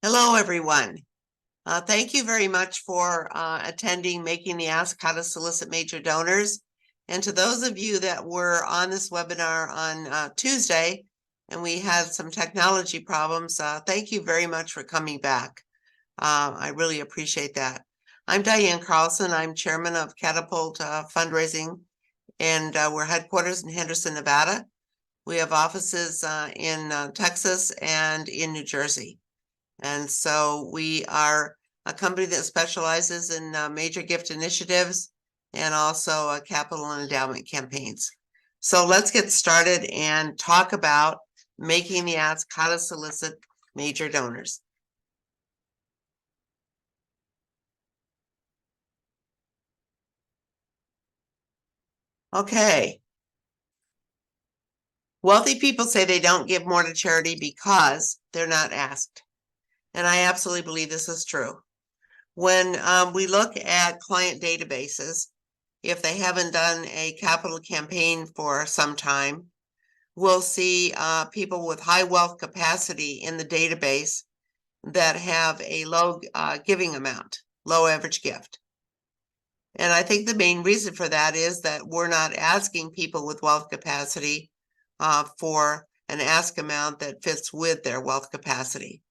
Hello, everyone. Thank you very much for attending Making the Ask How to Solicit Major Donors. And to those of you that were on this webinar on Tuesday, and we had some technology problems, thank you very much for coming back. I really appreciate that. I'm Diane Carlson. I'm chairman of Catapult Fundraising, and we're headquarters in Henderson, Nevada. We have offices in Texas and in New Jersey. And so we are a company that specializes in major gift initiatives and also capital and endowment campaigns. So let's get started and talk about making the ask how to solicit major donors. Okay. Wealthy people say they don't give more to charity because they're not asked. And I absolutely believe this is true. When we look at client databases, if they haven't done a capital campaign for some time, we'll see people with high wealth capacity in the database that have a low giving amount, low average gift. And I think the main reason for that is that we're not asking people with wealth capacity for an ask amount that fits with their wealth capacity.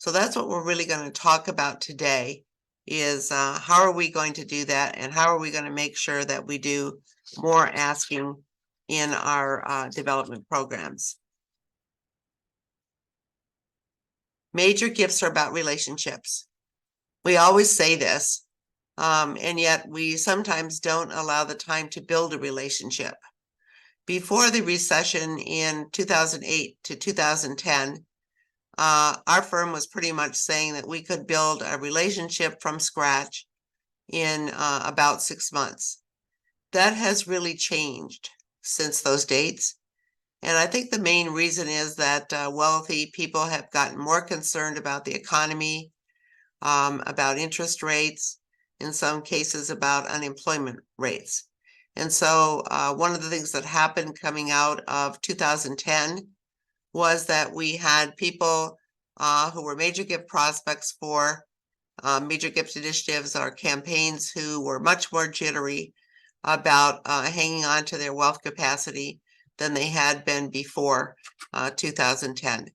So that's what we're really going to talk about today is how are we going to do that, and how are we going to make sure that we do more asking in our development programs. Major gifts are about relationships. We always say this, and yet we sometimes don't allow the time to build a relationship. Before the recession in 2008 to 2010, our firm was pretty much saying that we could build a relationship from scratch in about 6 months. That has really changed since those dates. And I think the main reason is that wealthy people have gotten more concerned about the economy, about interest rates, in some cases about unemployment rates. And so one of the things that happened coming out of 2010 was that we had people who were major gift prospects for major gift initiatives or campaigns who were much more jittery about hanging on to their wealth capacity than they had been before 2010.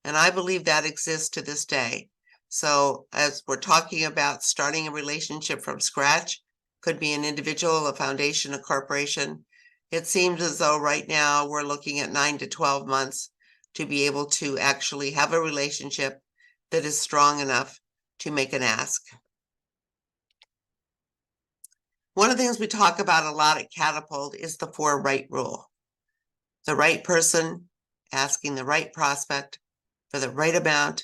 And I believe that exists to this day. So as we're talking about starting a relationship from scratch, could be an individual, a foundation, a corporation. It seems as though right now we're looking at 9 to 12 months to be able to actually have a relationship that is strong enough to make an ask. One of the things we talk about a lot at Catapult is the 4 right rule. The right person asking the right prospect for the right amount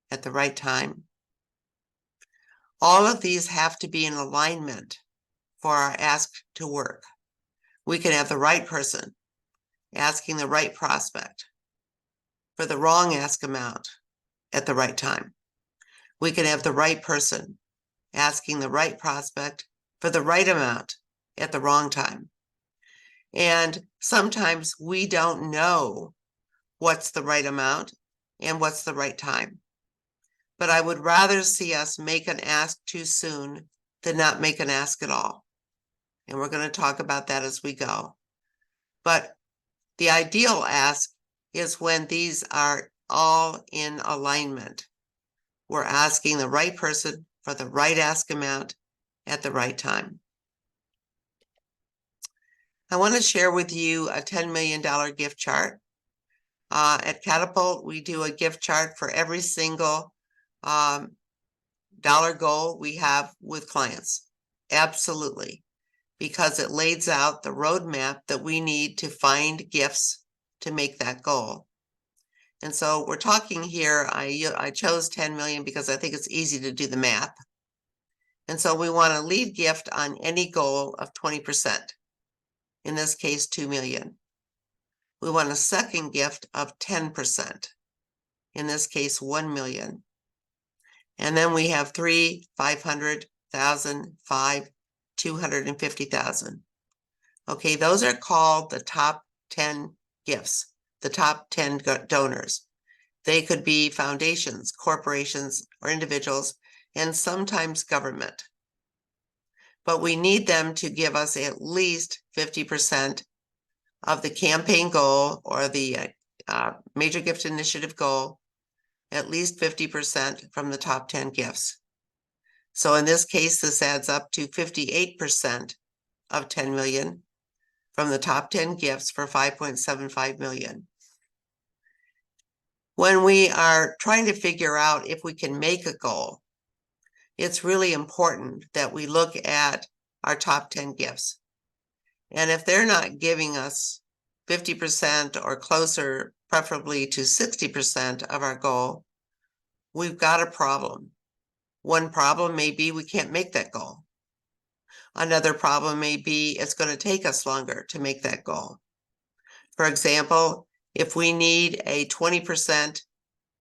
at the right time. All of these have to be in alignment for our ask to work. We can have the right person asking the right prospect for the wrong ask amount at the right time. We can have the right person asking the right prospect for the right amount at the wrong time. And sometimes we don't know what's the right amount and what's the right time. But I would rather see us make an ask too soon than not make an ask at all. And we're going to talk about that as we go. But the ideal ask is when these are all in alignment. We're asking the right person for the right ask amount at the right time. I want to share with you a $10 million gift chart. At Catapult, we do a gift chart for every single dollar goal we have with clients. Absolutely. Because it lays out the roadmap that we need to find gifts to make that goal. And so we're talking here, I chose 10 million because I think it's easy to do the math. And so we want a lead gift on any goal of 20%. In this case, 2 million. We want a second gift of 10%. In this case, 1 million. And then we have 3, 500,000, 5, 250,000. Okay, those are called the top 10 gifts, the top 10 donors. They could be foundations, corporations, or individuals, and sometimes government. But we need them to give us at least 50% of the campaign goal or the major gift initiative goal, at least 50% from the top 10 gifts. So in this case, this adds up to 58% of 10 million from the top 10 gifts for 5.75 million. When we are trying to figure out if we can make a goal, it's really important that we look at our top 10 gifts. And if they're not giving us 50% or closer, preferably to 60% of our goal, we've got a problem. One problem may be we can't make that goal. Another problem may be it's going to take us longer to make that goal. For example, if we need a 20%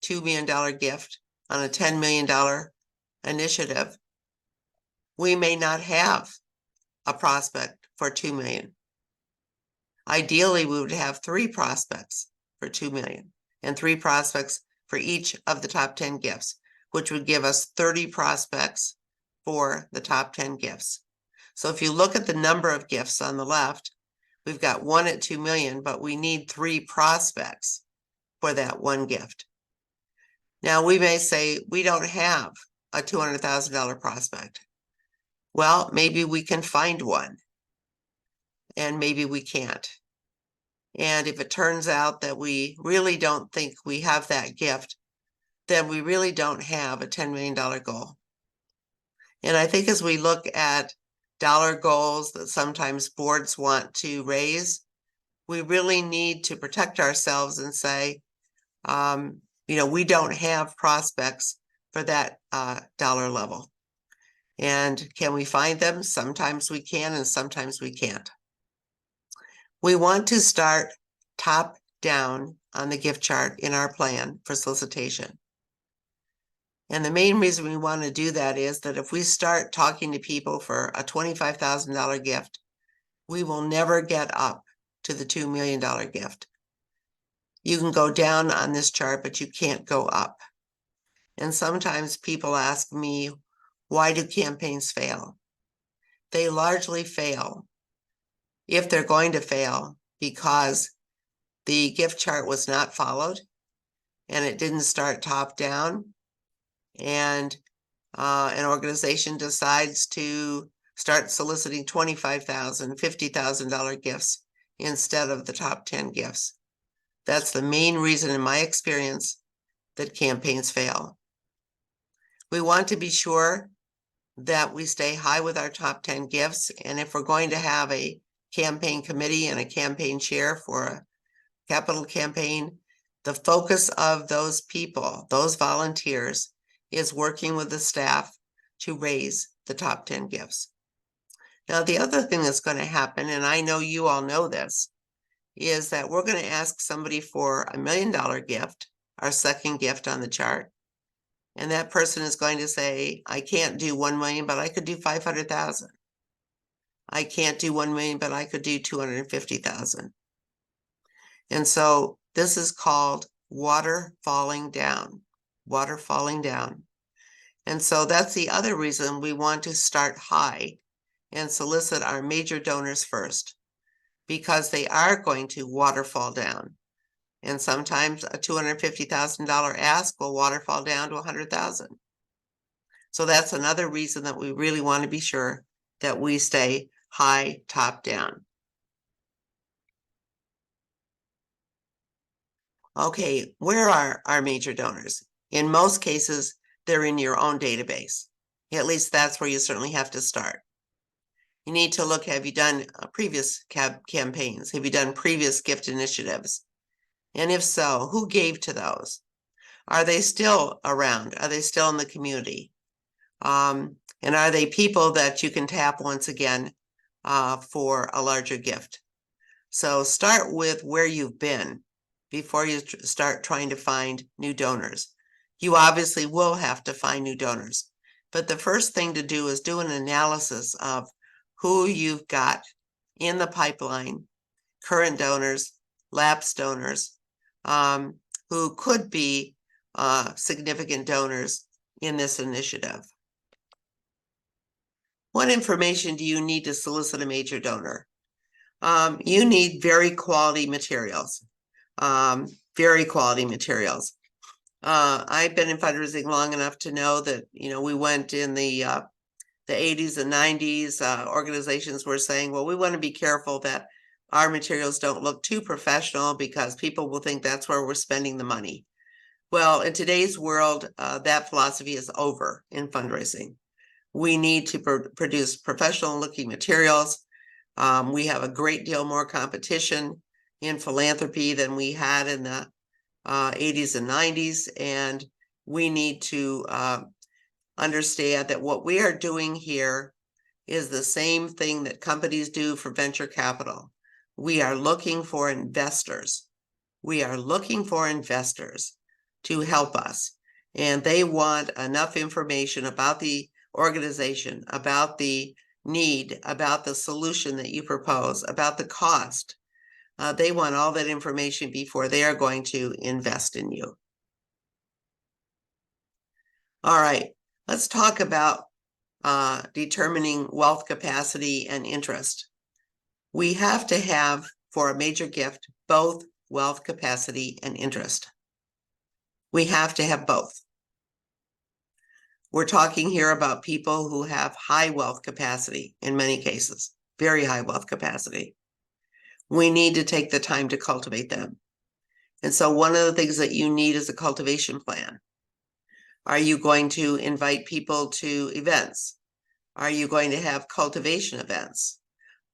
$2 million gift on a $10 million initiative, we may not have a prospect for 2 million. Ideally, we would have 3 prospects for 2 million and 3 prospects for each of the top 10 gifts, which would give us 30 prospects for the top 10 gifts. So if you look at the number of gifts on the left, we've got 1 at 2 million, but we need 3 prospects for that one gift. Now we may say we don't have a $200,000 prospect. Well, maybe we can find one, and maybe we can't. And if it turns out that we really don't think we have that gift, then we really don't have a $10 million goal. And I think as we look at dollar goals that sometimes boards want to raise, we really need to protect ourselves and say, we don't have prospects for that dollar level. And can we find them? Sometimes we can, and sometimes we can't. We want to start top down on the gift chart in our plan for solicitation. And the main reason we want to do that is that if we start talking to people for a $25,000 gift, we will never get up to the $2 million gift. You can go down on this chart, but you can't go up. And sometimes people ask me, why do campaigns fail? They largely fail, if they're going to fail, because the gift chart was not followed and it didn't start top down, and an organization decides to start soliciting $25,000, $50,000 gifts instead of the top 10 gifts. That's the main reason, in my experience, that campaigns fail. We want to be sure that we stay high with our top 10 gifts. And if we're going to have a campaign committee and a campaign chair for a capital campaign, the focus of those people, those volunteers, is working with the staff to raise the top 10 gifts. Now, the other thing that's going to happen, and I know you all know this, is that we're going to ask somebody for a $1 million gift, our second gift on the chart. And that person is going to say, I can't do 1 million, but I could do 500,000. I can't do 1 million, but I could do 250,000. And so this is called water falling down, water falling down. And so that's the other reason we want to start high and solicit our major donors first, because they are going to waterfall down. And sometimes a $250,000 ask will waterfall down to 100,000. So that's another reason that we really want to be sure that we stay high top down. Okay, where are our major donors? In most cases, they're in your own database. At least that's where you certainly have to start. You need to look, have you done previous campaigns? Have you done previous gift initiatives? And if so, who gave to those? Are they still around? Are they still in the community? And are they people that you can tap once again for a larger gift? So start with where you've been before you start trying to find new donors. You obviously will have to find new donors, but the first thing to do is do an analysis of who you've got in the pipeline, current donors, lapsed donors, who could be significant donors in this initiative. What information do you need to solicit a major donor? You need very quality materials. Very quality materials. I've been in fundraising long enough to know that, we went in the 80s and 90s, organizations were saying, well, we want to be careful that our materials don't look too professional because people will think that's where we're spending the money. Well, in today's world, that philosophy is over in fundraising. We need to produce professional looking materials. We have a great deal more competition in philanthropy than we had in the 80s and 90s. And we need to understand that what we are doing here is the same thing that companies do for venture capital. We are looking for investors. We are looking for investors to help us. And they want enough information about the organization, about the need, about the solution that you propose, about the cost. They want all that information before they are going to invest in you. All right, let's talk about determining wealth capacity and interest. We have to have, for a major gift, both wealth capacity and interest. We have to have both. We're talking here about people who have high wealth capacity in many cases, very high wealth capacity. We need to take the time to cultivate them. And so one of the things that you need is a cultivation plan. Are you going to invite people to events? Are you going to have cultivation events?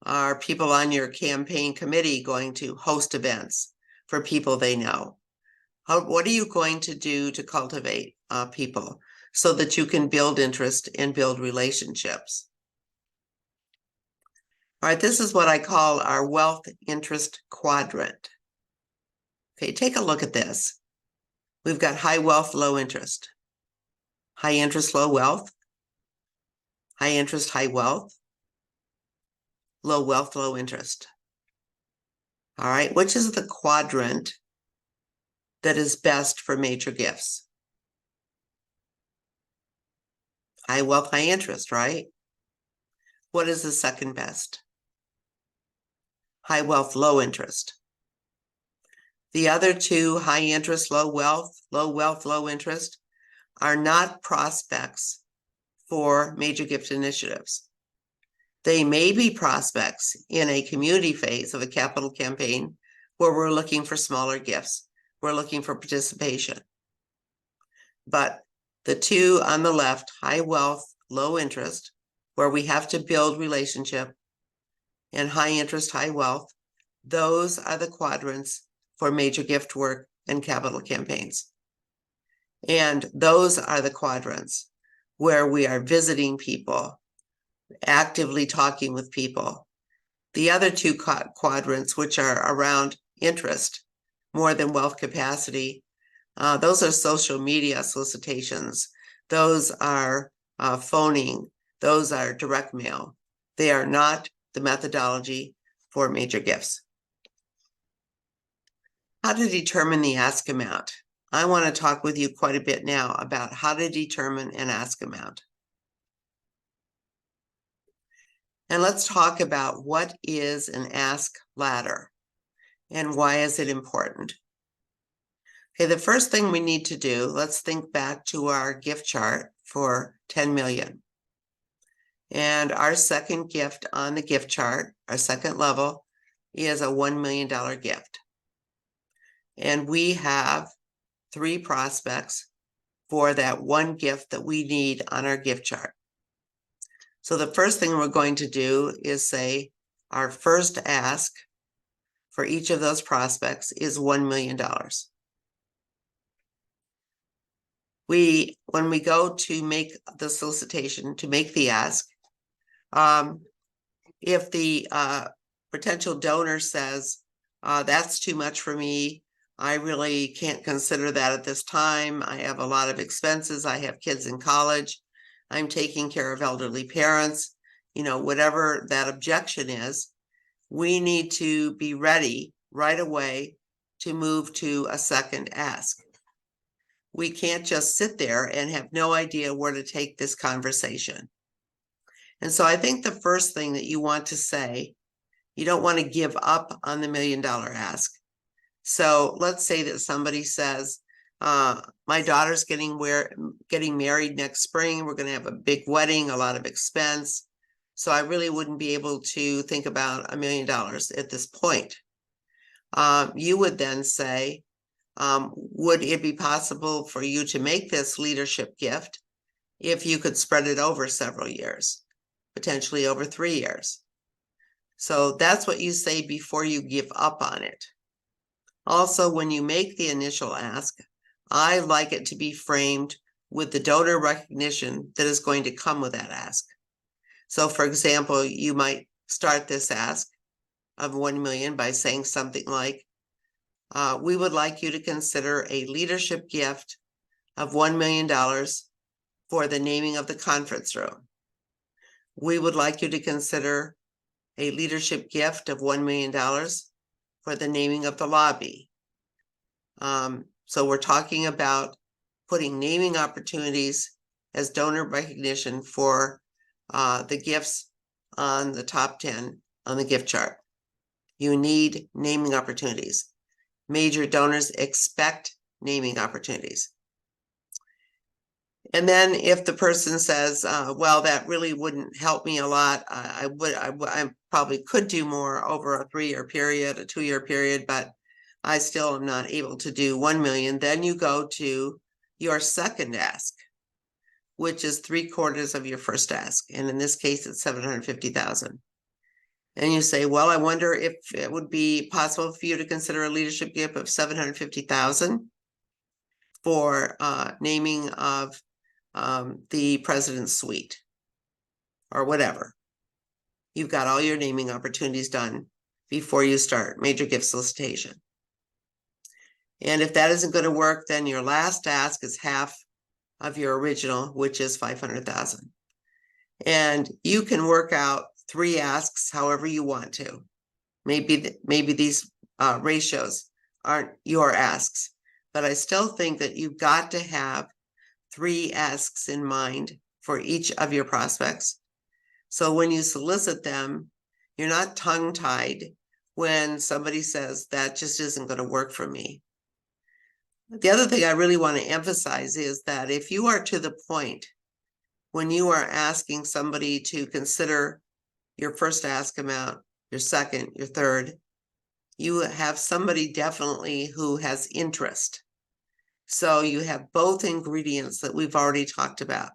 Are people on your campaign committee going to host events for people they know? What are you going to do to cultivate people so that you can build interest and build relationships? All right, this is what I call our wealth interest quadrant. Okay, take a look at this. We've got high wealth, low interest. High interest, low wealth. High interest, high wealth. Low wealth, low interest. All right, which is the quadrant that is best for major gifts? High wealth, high interest, right? What is the second best? High wealth, low interest. The other two, high interest, low wealth, low interest, are not prospects for major gift initiatives. They may be prospects in a community phase of a capital campaign where we're looking for smaller gifts. We're looking for participation. But the two on the left, high wealth, low interest, where we have to build relationship, and high interest, high wealth, those are the quadrants for major gift work and capital campaigns. And those are the quadrants where we are visiting people, actively talking with people. The other two quadrants, which are around interest more than wealth capacity, those are social media solicitations. Those are phoning. Those are direct mail. They are not the methodology for major gifts. How to determine the ask amount. I want to talk with you quite a bit now about how to determine an ask amount. And let's talk about what is an ask ladder and why is it important. Okay, the first thing we need to do, let's think back to our gift chart for 10 million. And our second gift on the gift chart, our second level, is a $1 million gift. And we have 3 prospects for that one gift that we need on our gift chart. So the first thing we're going to do is say our first ask for each of those prospects is $1 million. When we go to make the solicitation, to make the ask, if the potential donor says, that's too much for me, I really can't consider that at this time. I have a lot of expenses. I have kids in college. I'm taking care of elderly parents. Whatever that objection is, we need to be ready right away to move to a second ask. we can't just sit there and have no idea where to take this conversation. And so I think the first thing that you want to say, you don't want to give up on the $1 million ask. So let's say that somebody says, my daughter's getting married next spring. We're going to have a big wedding, a lot of expense. So I really wouldn't be able to think about $1 million at this point. You would then say, would it be possible for you to make this leadership gift if you could spread it over several years, potentially over 3 years? So that's what you say before you give up on it. Also, when you make the initial ask, I like it to be framed with the donor recognition that is going to come with that ask. So for example, you might start this ask of 1 million by saying something like, we would like you to consider a leadership gift of $1 million for the naming of the conference room. We would like you to consider a leadership gift of $1 million for the naming of the lobby. So we're talking about putting naming opportunities as donor recognition for the gifts on the top 10 on the gift chart. You need naming opportunities. Major donors expect naming opportunities. And then if the person says, well, that really wouldn't help me a lot, I probably could do more over a 3-year period, a 2-year period, but I still am not able to do 1 million. Then you go to your second ask, which is 3/4 of your first ask. And in this case, it's 750,000. And you say, well, I wonder if it would be possible for you to consider a leadership gift of 750,000 for naming of the president's suite or whatever. You've got all your naming opportunities done before you start major gift solicitation. And if that isn't going to work, then your last ask is half of your original, which is 500,000. And you can work out 3 asks however you want to. Maybe these ratios aren't your asks, but I still think that you've got to have 3 asks in mind for each of your prospects. So when you solicit them, you're not tongue-tied when somebody says that just isn't going to work for me. The other thing I really want to emphasize is that if you are to the point when you are asking somebody to consider your first ask amount, your second, your third, you have somebody definitely who has interest. So you have both ingredients that we've already talked about.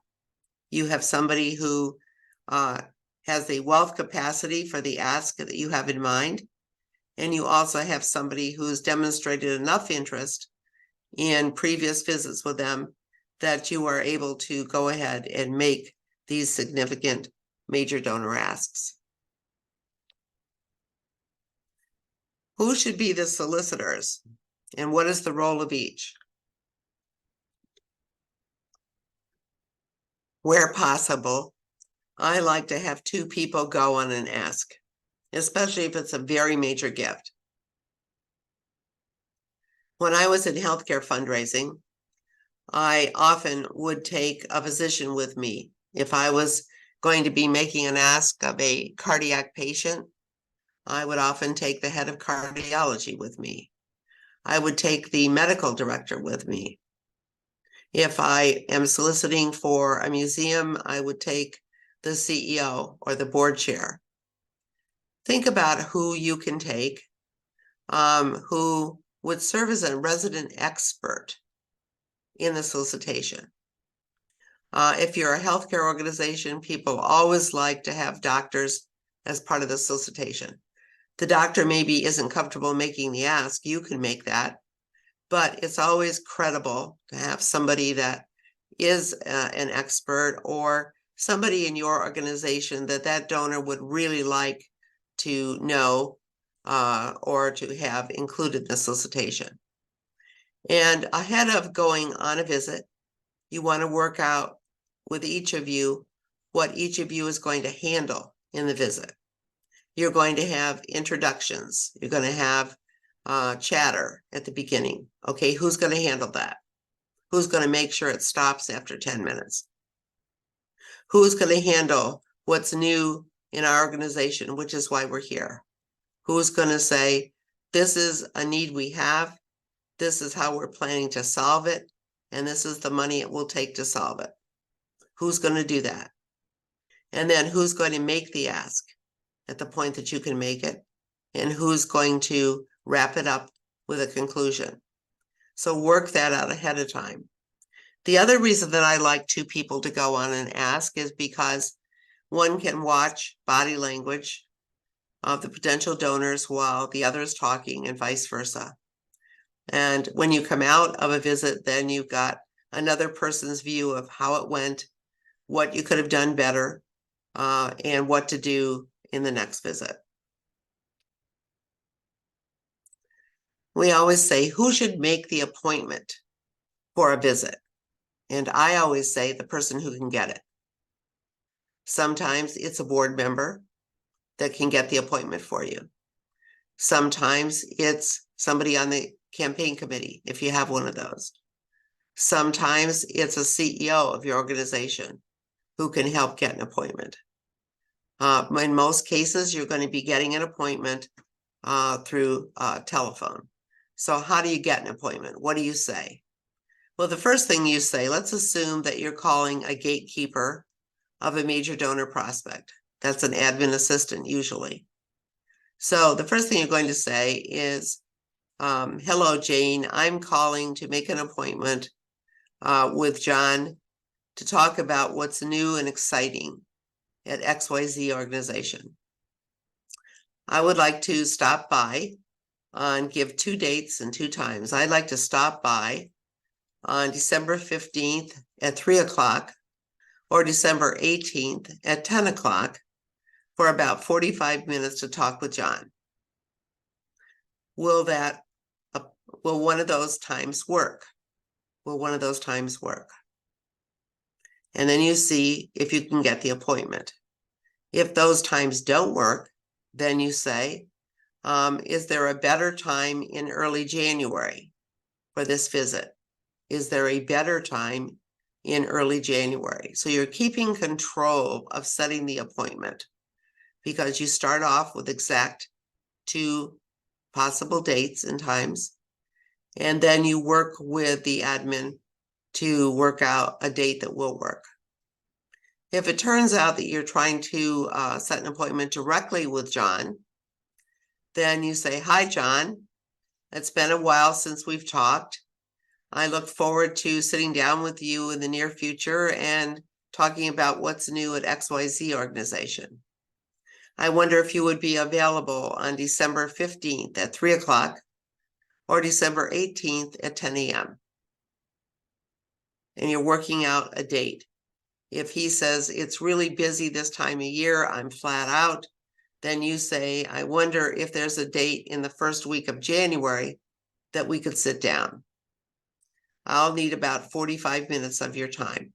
You have somebody who has the wealth capacity for the ask that you have in mind. And you also have somebody who's demonstrated enough interest in previous visits with them that you are able to go ahead and make these significant major donor asks. Who should be the solicitors and what is the role of each? Where possible, I like to have 2 people go on an ask, especially if it's a very major gift. When I was in healthcare fundraising, I often would take a physician with me. If I was going to be making an ask of a cardiac patient, I would often take the head of cardiology with me. I would take the medical director with me. If I am soliciting for a museum, I would take the CEO or the board chair. Think about who you can take, who would serve as a resident expert in the solicitation. If you're a healthcare organization, people always like to have doctors as part of the solicitation. The doctor maybe isn't comfortable making the ask, you can make that, but it's always credible to have somebody that is an expert or somebody in your organization that donor would really like to know or to have included in the solicitation. And ahead of going on a visit, you want to work out with each of you what each of you is going to handle in the visit. You're going to have introductions. You're going to have chatter at the beginning. Okay, who's going to handle that? Who's going to make sure it stops after 10 minutes? Who's going to handle what's new in our organization, which is why we're here? Who's going to say, this is a need we have, this is how we're planning to solve it, and this is the money it will take to solve it? Who's going to do that? And then who's going to make the ask at the point that you can make it? And who's going to wrap it up with a conclusion? So work that out ahead of time. The other reason that I like two people to go on and ask is because one can watch body language of the potential donors while the other is talking, and vice versa. And when you come out of a visit, then you've got another person's view of how it went, what you could have done better, and what to do in the next visit. We always say, who should make the appointment for a visit? And I always say the person who can get it. Sometimes it's a board member that can get the appointment for you. Sometimes it's somebody on the campaign committee, if you have one of those. Sometimes it's a CEO of your organization who can help get an appointment. In most cases, you're going to be getting an appointment through telephone. So how do you get an appointment? What do you say? Well, the first thing you say, let's assume that you're calling a gatekeeper of a major donor prospect. That's an admin assistant usually. So the first thing you're going to say is, hello, Jane, I'm calling to make an appointment with John to talk about what's new and exciting at XYZ organization. I would like to stop by and give 2 dates and 2 times. I'd like to stop by on December 15th at 3 o'clock or December 18th at 10 o'clock for about 45 minutes to talk with John. Will one of those times work? Will one of those times work? And then you see if you can get the appointment. If those times don't work, then you say, is there a better time in early January for this visit? Is there a better time in early January? So you're keeping control of setting the appointment because you start off with exact 2 possible dates and times, and then you work with the admin to work out a date that will work. If it turns out that you're trying to set an appointment directly with John, then you say, hi, John, it's been a while since we've talked. I look forward to sitting down with you in the near future and talking about what's new at XYZ organization. I wonder if you would be available on December 15th at 3 o'clock or December 18th at 10 a.m. And you're working out a date. If he says it's really busy this time of year, I'm flat out, then you say, I wonder if there's a date in the first week of January that we could sit down. I'll need about 45 minutes of your time.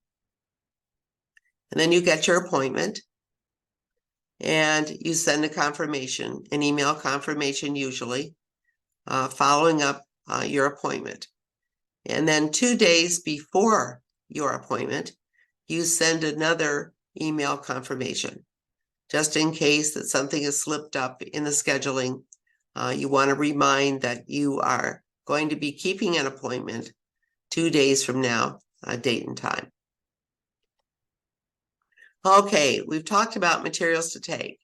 And then you get your appointment and you send a confirmation, an email confirmation usually, following up your appointment. And then 2 days before your appointment, you send another email confirmation. Just in case that something has slipped up in the scheduling, you want to remind that you are going to be keeping an appointment 2 days from now, date and time. Okay, we've talked about materials to take.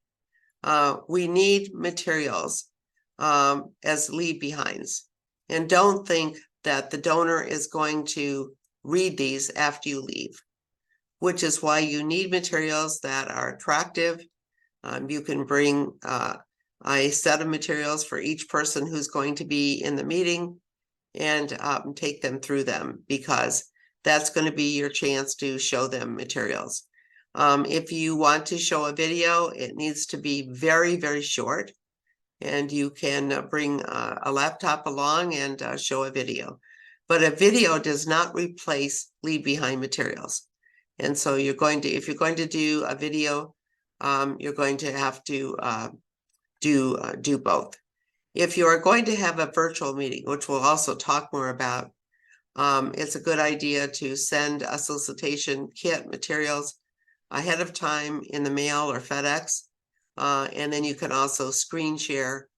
We need materials as leave behinds. And don't think that the donor is going to read these after you leave, which is why you need materials that are attractive. You can bring a set of materials for each person who's going to be in the meeting and take them through them, because that's going to be your chance to show them materials. If you want to show a video, it needs to be very, very short, and you can bring a laptop along and show a video. But a video does not replace leave behind materials. And so if you're going to do a video, you're going to have to do both. If you are going to have a virtual meeting, which we'll also talk more about, It's a good idea to send a solicitation kit materials ahead of time in the mail or FedEx. And then you can also screen share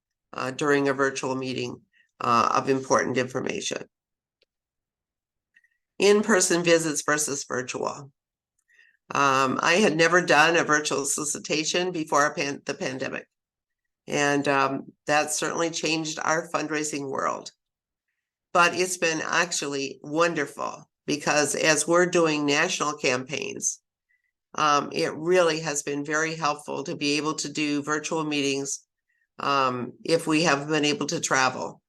during a virtual meeting of important information. In-person visits versus virtual. I had never done a virtual solicitation before the pandemic. And that certainly changed our fundraising world. But it's been actually wonderful because as we're doing national campaigns, it really has been very helpful to be able to do virtual meetings if we haven't been able to travel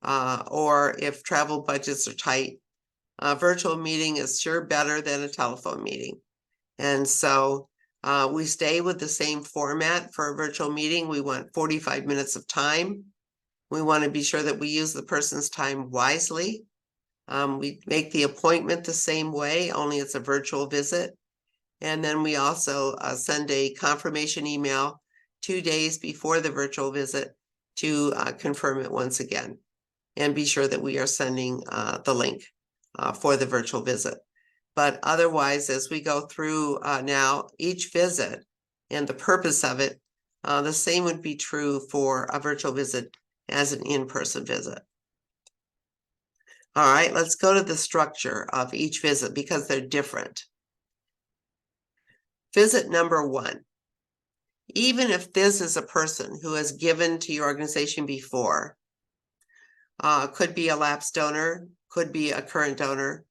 or if travel budgets are tight. A virtual meeting is sure better than a telephone meeting. And so we stay with the same format for a virtual meeting. We want 45 minutes of time. We want to be sure that we use the person's time wisely. We make the appointment the same way, only it's a virtual visit. And then we also send a confirmation email 2 days before the virtual visit to confirm it once again and be sure that we are sending the link for the virtual visit. But otherwise, as we go through now each visit and the purpose of it, the same would be true for a virtual visit as an in-person visit. All right, let's go to the structure of each visit because they're different. Visit number 1. Even if this is a person who has given to your organization before, could be a lapsed donor, could be a current donor.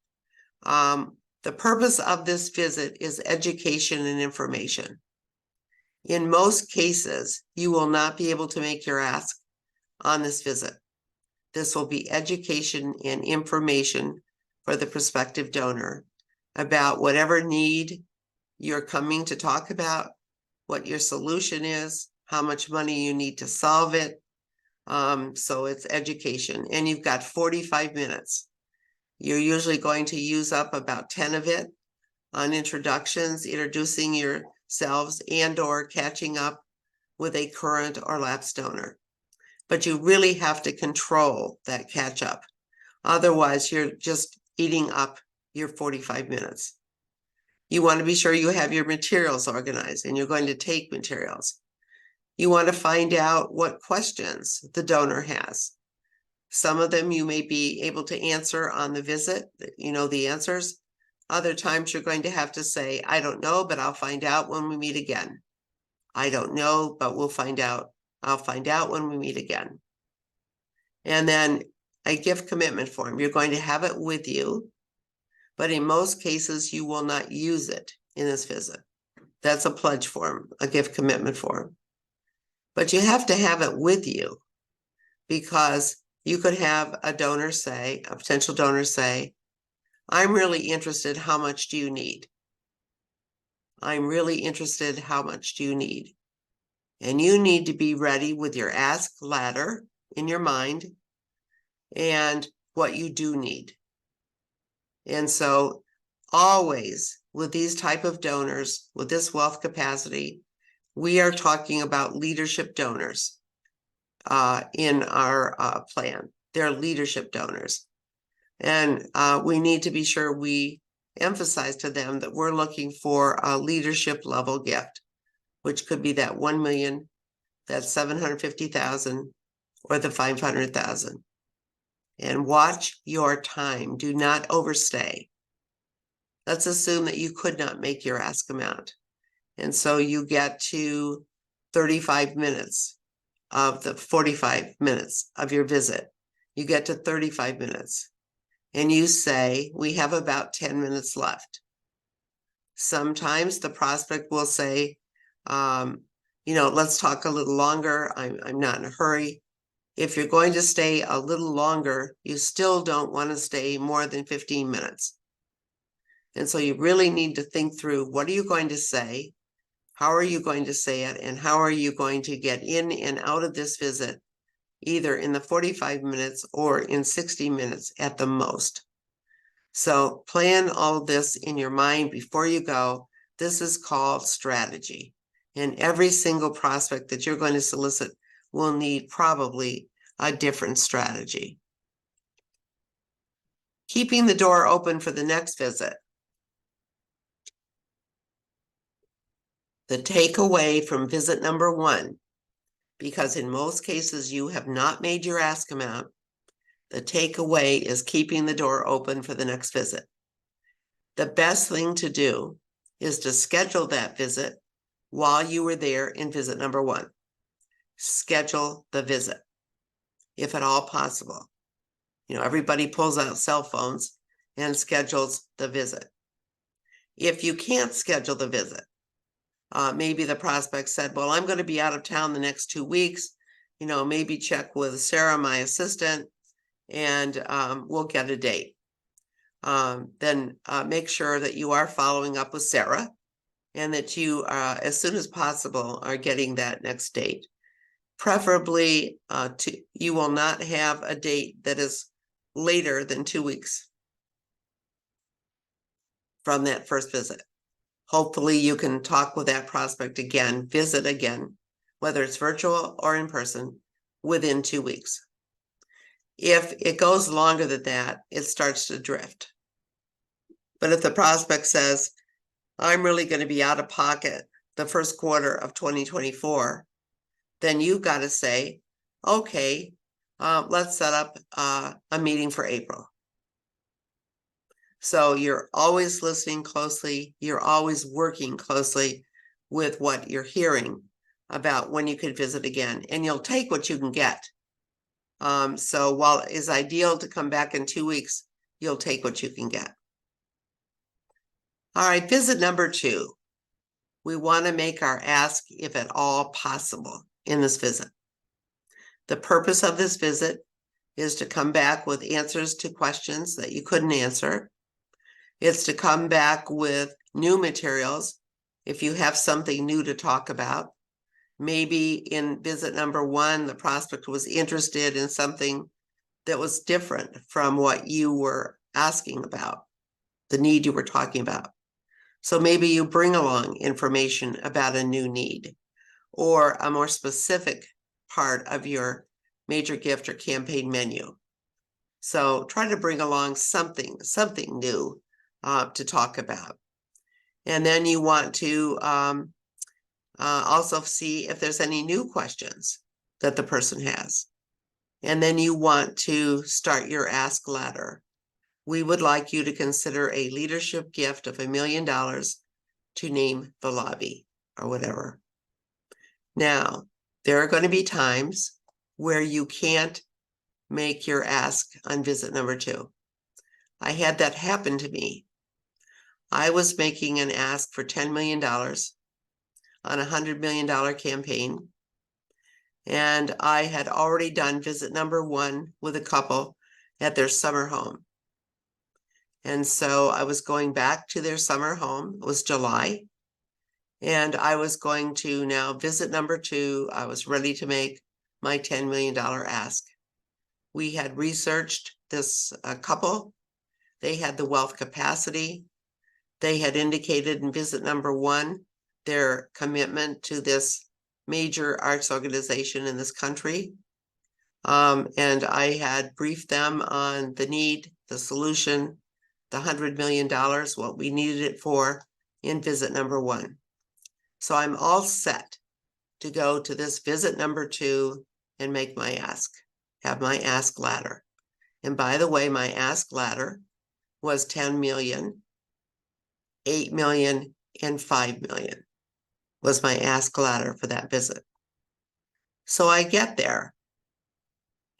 The purpose of this visit is education and information. In most cases, you will not be able to make your ask on this visit. This will be education and information for the prospective donor about whatever need you're coming to talk about, what your solution is, how much money you need to solve it. So it's education, and you've got 45 minutes. You're usually going to use up about 10 of it on introductions, introducing yourselves and or catching up with a current or lapsed donor. But you really have to control that catch up. Otherwise, you're just eating up your 45 minutes. You want to be sure you have your materials organized and you're going to take materials. You want to find out what questions the donor has. Some of them you may be able to answer on the visit, you know the answers. Other times you're going to have to say, I don't know, but I'll find out when we meet again. I don't know, but we'll find out. I'll find out when we meet again. And then a gift commitment form. You're going to have it with you, but in most cases, you will not use it in this visit. That's a pledge form, a gift commitment form. But you have to have it with you because you could have a donor say, a potential donor say, I'm really interested, how much do you need? I'm really interested, how much do you need? And you need to be ready with your ask ladder in your mind and what you do need. And so always with these type of donors, with this wealth capacity, we are talking about leadership donors in our plan. They're leadership donors. And we need to be sure we emphasize to them that we're looking for a leadership level gift, which could be that 1 million, that 750,000, or the 500,000. And watch your time. Do not overstay. Let's assume that you could not make your ask amount. And so you get to 35 minutes of the 45 minutes of your visit. You get to 35 minutes. And you say, we have about 10 minutes left. Sometimes the prospect will say, let's talk a little longer. I'm not in a hurry. If you're going to stay a little longer, you still don't want to stay more than 15 minutes. And so you really need to think through, what are you going to say? How are you going to say it? And how are you going to get in and out of this visit, either in the 45 minutes or in 60 minutes at the most? So plan all this in your mind before you go. This is called strategy. And every single prospect that you're going to solicit will need probably a different strategy. Keeping the door open for the next visit. The takeaway from visit number 1, because in most cases you have not made your ask amount, the takeaway is keeping the door open for the next visit. The best thing to do is to schedule that visit while you were there in visit number 1. Schedule the visit, if at all possible. You know, everybody pulls out cell phones and schedules the visit. If you can't schedule the visit, maybe the prospect said, well, I'm going to be out of town the next 2 weeks, you know, maybe check with Sarah, my assistant, and we'll get a date. Then make sure that you are following up with Sarah and that you, as soon as possible, are getting that next date. Preferably, you will not have a date that is later than 2 weeks from that first visit. Hopefully you can talk with that prospect again, visit again, whether it's virtual or in person, within 2 weeks. If it goes longer than that, it starts to drift. But if the prospect says, I'm really going to be out of pocket the first quarter of 2024, then you've got to say, okay, let's set up a meeting for April. So you're always listening closely. You're always working closely with what you're hearing about when you could visit again, and you'll take what you can get. So while it is ideal to come back in 2 weeks, you'll take what you can get. All right, visit number 2. We want to make our ask, if at all possible, in this visit. The purpose of this visit is to come back with answers to questions that you couldn't answer. It's to come back with new materials if you have something new to talk about. Maybe in visit number 1, the prospect was interested in something that was different from what you were asking about, the need you were talking about. So maybe you bring along information about a new need or a more specific part of your major gift or campaign menu. So try to bring along something new to talk about. And then you want to also see if there's any new questions that the person has. And then you want to start your ask ladder. We would like you to consider a leadership gift of $1 million to name the lobby or whatever. Now, there are going to be times where you can't make your ask on visit number 2. I had that happen to me. I was making an ask for $10 million on a $100 million campaign. And I had already done visit number 1 with a couple at their summer home. And so I was going back to their summer home. It was July. And I was going to now visit number 2. I was ready to make my $10 million ask. We had researched this couple. They had the wealth capacity. They had indicated in visit number 1 their commitment to this major arts organization in this country. And I had briefed them on the need, the solution, the $100 million, what we needed it for in visit number 1. So I'm all set to go to this visit number 2 and make my ask, have my ask ladder. And by the way, my ask ladder was 10 million, 8 million, and 5 million was my ask ladder for that visit. So I get there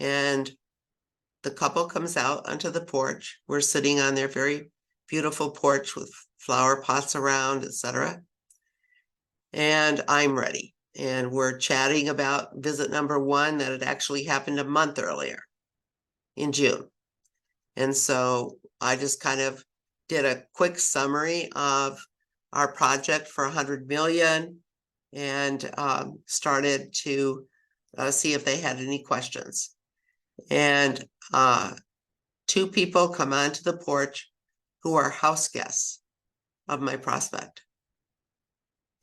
and the couple comes out onto the porch. We're sitting on their very beautiful porch with flower pots around, etc. And I'm ready. And we're chatting about visit number 1 that had actually happened a month earlier in June. And so I just kind of did a quick summary of our project for 100 million and started to see if they had any questions. And 2 people come onto the porch who are house guests of my prospect.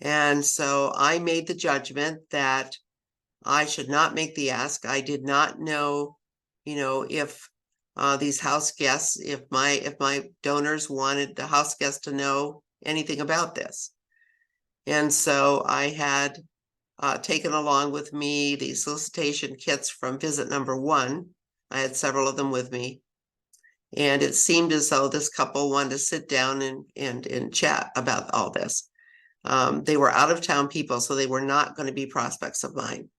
And so I made the judgment that I should not make the ask. I did not know, if these house guests if my donors wanted the house guests to know anything about this. And so I had taken along with me the solicitation kits from visit number 1. I had several of them with me. And it seemed as though this couple wanted to sit down and chat about all this. They were out of town people, so they were not going to be prospects of mine.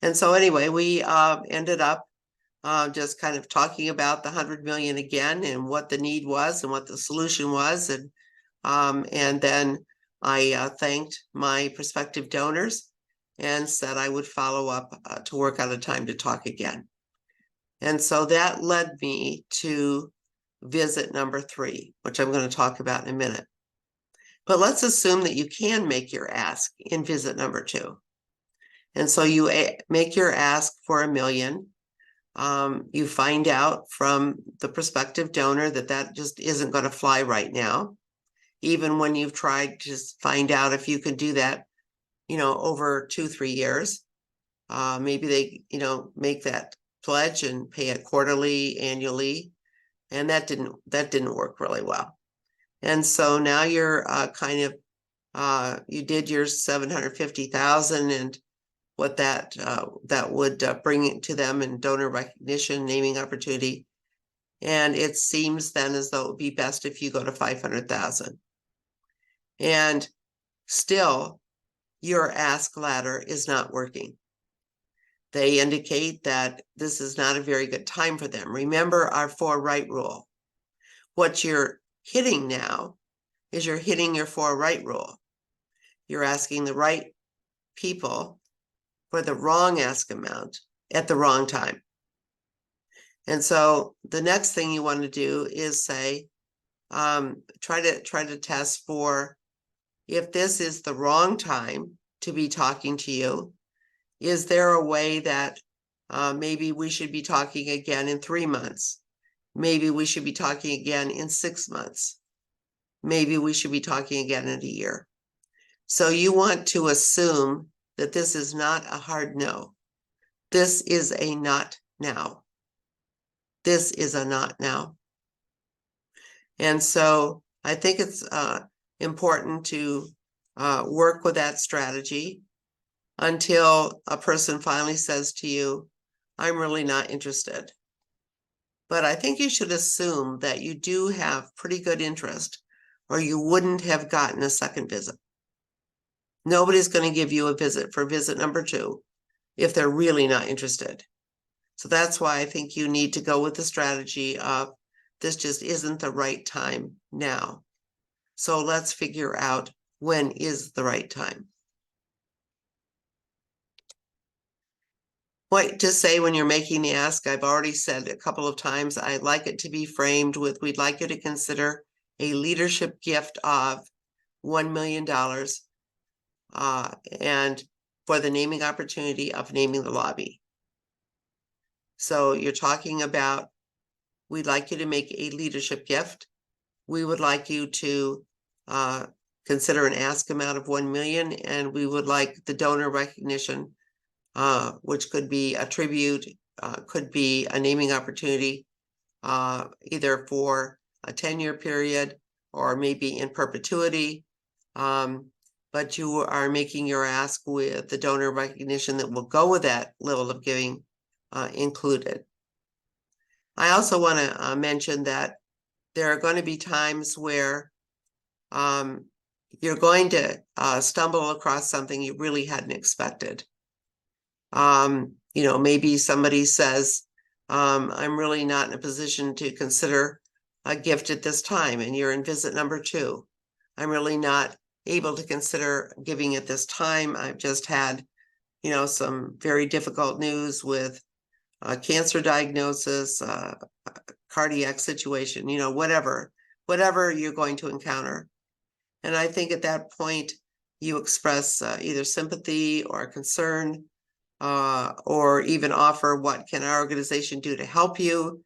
And so anyway, we ended up just kind of talking about the 100 million again and what the need was and what the solution was. And then I thanked my prospective donors and said I would follow up to work out a time to talk again. And so that led me to visit number 3, which I'm going to talk about in a minute. But let's assume that you can make your ask in visit number 2. And so you make your ask for $1 million. You find out from the prospective donor that just isn't going to fly right now. Even when you've tried to find out if you can do that, over 2-3 years, maybe they, make that pledge and pay it quarterly, annually, and that didn't work really well. And so now you're you did your 750,000 and what that would bring it to them in donor recognition, naming opportunity, and it seems then as though it would be best if you go to 500,000. And still, your ask ladder is not working. They indicate that this is not a very good time for them. Remember our 4 right rule. What you're hitting now is you're hitting your 4 right rule. You're asking the right people for the wrong ask amount at the wrong time. And so the next thing you want to do is say, try to test for if this is the wrong time to be talking to you. Is there a way that maybe we should be talking again in 3 months? Maybe we should be talking again in 6 months. Maybe we should be talking again in a year. So you want to assume that this is not a hard no. This is a not now. This is a not now. And so I think it's important to work with that strategy until a person finally says to you, I'm really not interested. But I think you should assume that you do have pretty good interest, or you wouldn't have gotten a second visit. Nobody's going to give you a visit for visit number 2 if they're really not interested. So that's why I think you need to go with the strategy of this just isn't the right time now. So let's figure out when is the right time. What to say when you're making the ask, I've already said a couple of times, I'd like it to be framed with, we'd like you to consider a leadership gift of $1 million and for the naming opportunity of naming the lobby. So you're talking about, we'd like you to make a leadership gift. We would like you to consider an ask amount of 1 million, and we would like the donor recognition, which could be a tribute, could be a naming opportunity, either for a 10-year period or maybe in perpetuity. But you are making your ask with the donor recognition that will go with that level of giving included. I also want to mention that there are going to be times where you're going to stumble across something you really hadn't expected. Maybe somebody says, I'm really not in a position to consider a gift at this time, and you're in visit number 2. I'm really not able to consider giving at this time. I've just had, some very difficult news with cancer diagnosis, cardiac situation, whatever you're going to encounter. And I think at that point, you express either sympathy or concern, or even offer, what can our organization do to help you?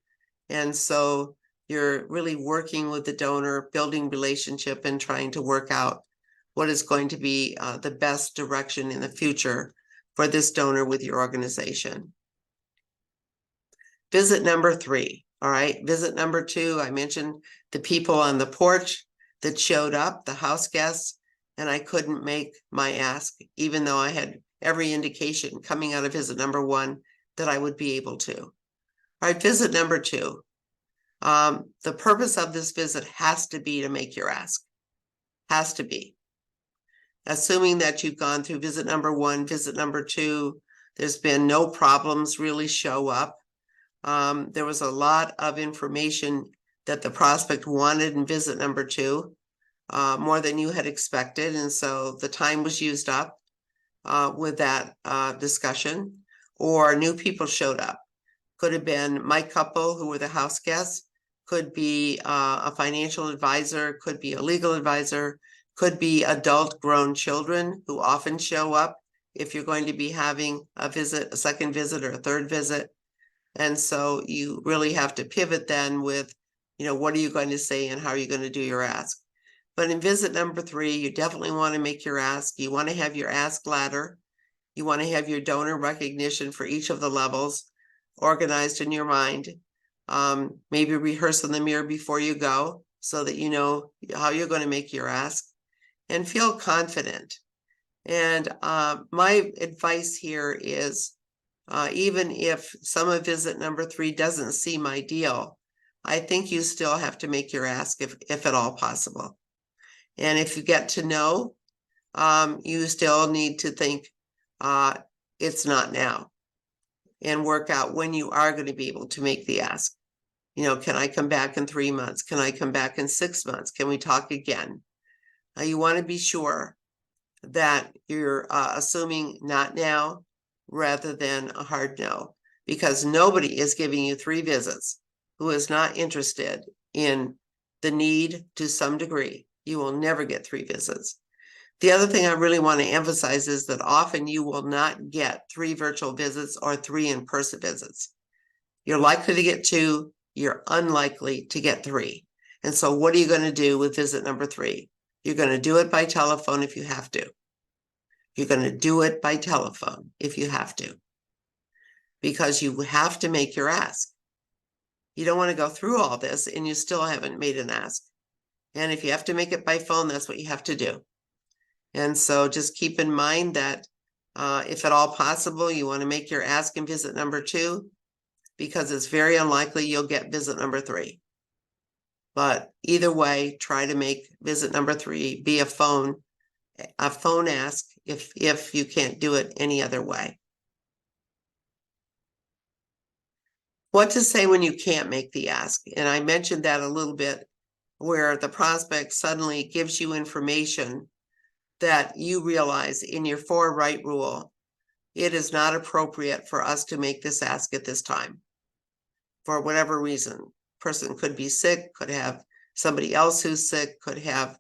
And so you're really working with the donor, building relationship, and trying to work out what is going to be the best direction in the future for this donor with your organization. Visit number 3. All right, visit number 2, I mentioned the people on the porch that showed up, the house guests, and I couldn't make my ask, even though I had every indication coming out of visit number 1 that I would be able to. All right, visit number 2. The purpose of this visit has to be to make your ask. Has to be. Assuming that you've gone through visit number 1, visit number 2, there's been no problems really show up. There was a lot of information that the prospect wanted in visit number 2, more than you had expected. And so the time was used up with that discussion, or new people showed up. Could have been my couple who were the house guests, could be a financial advisor, could be a legal advisor, could be adult grown children who often show up if you're going to be having a visit, a second visit or a third visit. And so you really have to pivot then with, what are you going to say and how are you going to do your ask? But in visit number 3, you definitely want to make your ask. You want to have your ask ladder. You want to have your donor recognition for each of the levels organized in your mind. Maybe rehearse in the mirror before you go so that you know how you're going to make your ask, and feel confident. And my advice here is, even if some of visit number 3 doesn't seem ideal, I think you still have to make your ask if at all possible. And if you get to no, you still need to think it's not now, and work out when you are going to be able to make the ask. Can I come back in 3 months? Can I come back in 6 months? Can we talk again? You want to be sure that you're assuming not now rather than a hard no, because nobody is giving you 3 visits who is not interested in the need to some degree. You will never get 3 visits. The other thing I really want to emphasize is that often you will not get 3 virtual visits or 3 in-person visits. You're likely to get 2, you're unlikely to get 3. And so what are you going to do with visit number 3? You're going to do it by telephone if you have to. You're going to do it by telephone if you have to, because you have to make your ask. You don't want to go through all this and you still haven't made an ask. And if you have to make it by phone, that's what you have to do. And so just keep in mind that if at all possible, you want to make your ask in visit number 2, because it's very unlikely you'll get visit number 3. But either way, try to make visit number 3 be a phone ask if you can't do it any other way. What to say when you can't make the ask. And I mentioned that a little bit, where the prospect suddenly gives you information that you realize in your 4 right rule, it is not appropriate for us to make this ask at this time. For whatever reason, person could be sick, could have somebody else who's sick, could have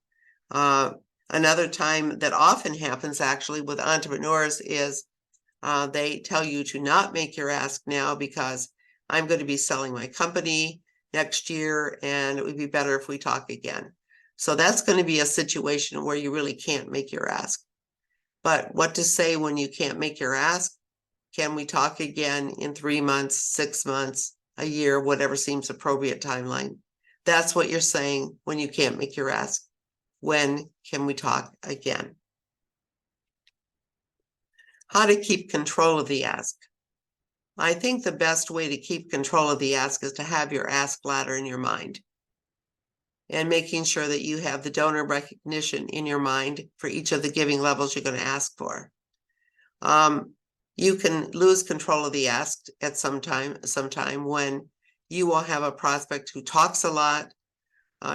another time that often happens actually with entrepreneurs is they tell you to not make your ask now because I'm going to be selling my company next year and it would be better if we talk again. So that's going to be a situation where you really can't make your ask. But what to say when you can't make your ask? Can we talk again in 3 months, 6 months, a year, whatever seems appropriate timeline? That's what you're saying when you can't make your ask. When can we talk again? How to keep control of the ask. I think the best way to keep control of the ask is to have your ask ladder in your mind, and making sure that you have the donor recognition in your mind for each of the giving levels you're going to ask for. You can lose control of the ask at some time when you will have a prospect who talks a lot,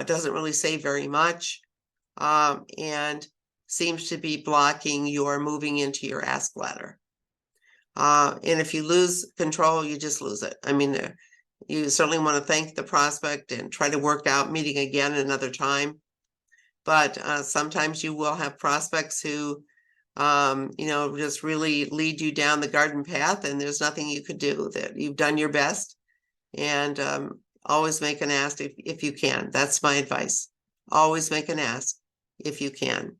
doesn't really say very much, and seems to be blocking your moving into your ask ladder. And if you lose control, you just lose it. I mean, you certainly want to thank the prospect and try to work out meeting again another time. But sometimes you will have prospects who, just really lead you down the garden path, and there's nothing you could do. That you've done your best, and always make an ask if you can. That's my advice. Always make an ask if you can.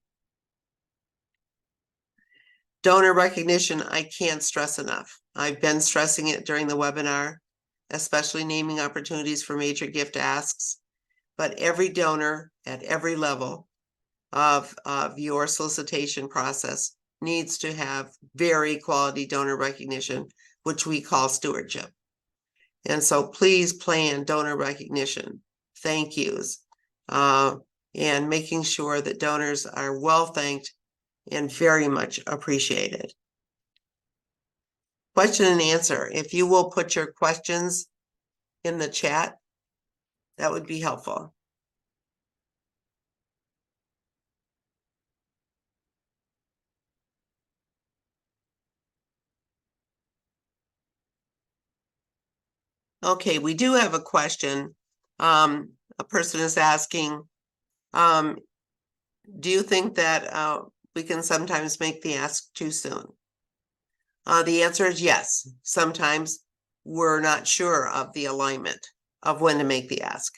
Donor recognition, I can't stress enough. I've been stressing it during the webinar. especially naming opportunities for major gift asks. But every donor at every level of your solicitation process needs to have very quality donor recognition, which we call stewardship. And so please plan donor recognition, thank yous, and making sure that donors are well thanked and very much appreciated. Question and answer. If you will put your questions in the chat, that would be helpful. Okay, we do have a question. A person is asking, do you think that we can sometimes make the ask too soon? The answer is yes. Sometimes we're not sure of the alignment of when to make the ask.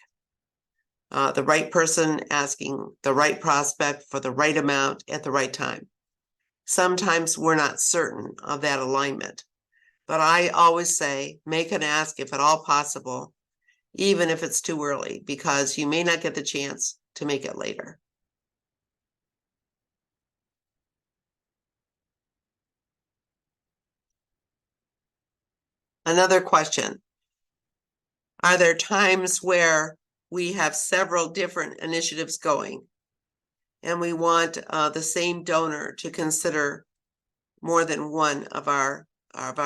The right person asking the right prospect for the right amount at the right time. Sometimes we're not certain of that alignment. But I always say, make an ask if at all possible, even if it's too early, because you may not get the chance to make it later. Another question. Are there times where we have several different initiatives going and we want the same donor to consider more than one of our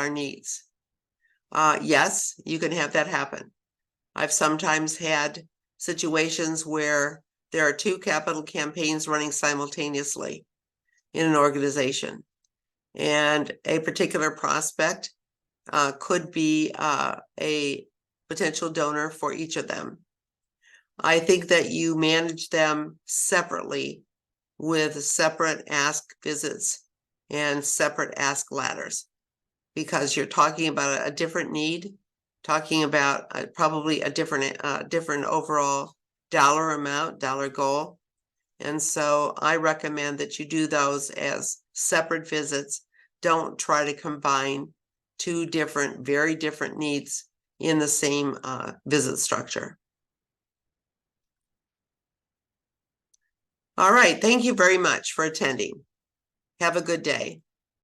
needs? Yes, you can have that happen. I've sometimes had situations where there are two capital campaigns running simultaneously in an organization, and a particular prospect could be a potential donor for each of them. I think that you manage them separately with separate ask visits and separate ask ladders, because you're talking about a different need, talking about probably a different overall dollar amount, dollar goal. And so I recommend that you do those as separate visits. Don't try to combine two different, very different needs in the same visit structure. All right, thank you very much for attending. Have a good day.